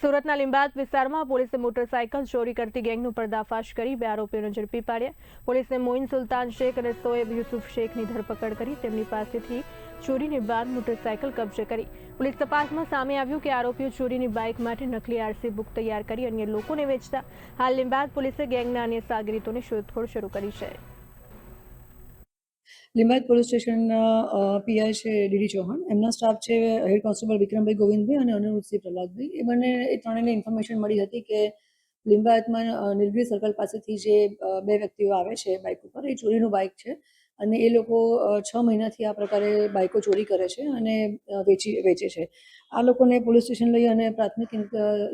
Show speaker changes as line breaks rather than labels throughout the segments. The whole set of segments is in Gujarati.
સુરતના લીંબાદ વિસ્તારમાં પોલીસે મોટરસાયકલ ચોરી કરતી ગેંગનો પર્દાફાશ કરી 2 આરોપીઓને ઝડપી પાડ્યા। પોલીસે મોઇન સુલતાન શેખ અને સોએબ યુસુફ શેખની ધરપકડ કરી તેમની પાસેથી ચોરીની બાદ મોટરસાયકલ કબજે કરી। પોલીસ તપાસમાં સામે આવ્યું કે આરોપીઓ ચોરીની બાઇક માટે નકલી આરસી બુક તૈયાર કરી અન્ય લોકોને વેચતા। હાલ લીંબાદ પોલીસે ગેંગના અન્ય સાગરીતોની શોધખોળ શરૂ કરી છે।
લીંબાયત પોલીસ સ્ટેશનના પીઆઈ છે ડીડી ચૌહાણ, એમના સ્ટાફ છે હેડ કોન્સ્ટેબલ વિક્રમભાઈ ગોવિંદભાઈ અને અનિરુદ્ધસિંહ પ્રહલાદભાઈ। એ ત્રણેયને ઇન્ફોર્મેશન મળી હતી કે લીંબાયતમાં નીલગિરી સર્કલ પાસેથી જે 2 વ્યક્તિઓ આવે છે બાઇક ઉપર, એ ચોરીનું બાઇક છે અને એ લોકો 6 મહિનાથી આ પ્રકારે બાઇકો ચોરી કરે છે અને વેચે છે। આ લોકોને પોલીસ સ્ટેશન લઈ અને પ્રાથમિક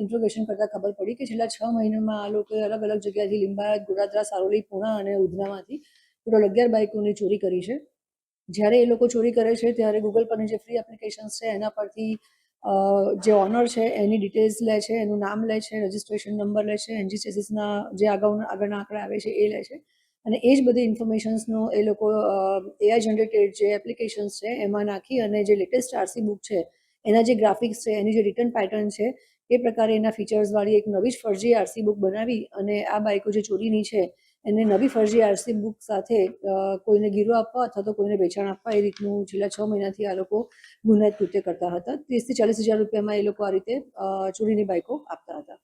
ઇન્ટ્રોગેશન કરતાં ખબર પડી કે છેલ્લા 6 મહિનામાં આ લોકોએ અલગ અલગ જગ્યાએથી લીંબાયત, ગોડાદરા, સારોલી, પૂણા અને ઉધનામાંથી ટોટલ 11 બાઇકોની ચોરી કરી છે। જ્યારે એ લોકો ચોરી કરે છે ત્યારે ગૂગલ પરની જે ફ્રી એપ્લિકેશન્સ છે એના પરથી જે ઓનર છે એની ડિટેલ્સ લે છે, એનું નામ લે છે, રજિસ્ટ્રેશન નંબર લે છે, એનજી ચેસીસના જે આગળના આંકડા આવે છે એ લે છે અને એ જ બધી ઇન્ફોર્મેશન્સનો એ લોકો એઆઈ જનરેટેડ જે એપ્લિકેશન્સ છે એમાં નાખી અને જે લેટેસ્ટ આરસી બુક છે એના જે ગ્રાફિક્સ છે, એની જે રિટર્ન પેટર્ન છે એ પ્રકારે એના ફીચર્સવાળી એક નવી જ ફરજી આરસી બુક બનાવી અને આ બાઇકો જે ચોરીની છે એને નવી ફરજી આરસી બુક સાથે કોઈને ગીરો આપવા અથવા તો કોઈને વેચાણ આપવા એ રીતનું છેલ્લા 6 મહિનાથી આ લોકો ગુનાહિત કૃત્ય કરતા હતા। 30,000 થી 40,000 રૂપિયામાં એ લોકો આ રીતે ચોરીની બાઇકો આપતા હતા।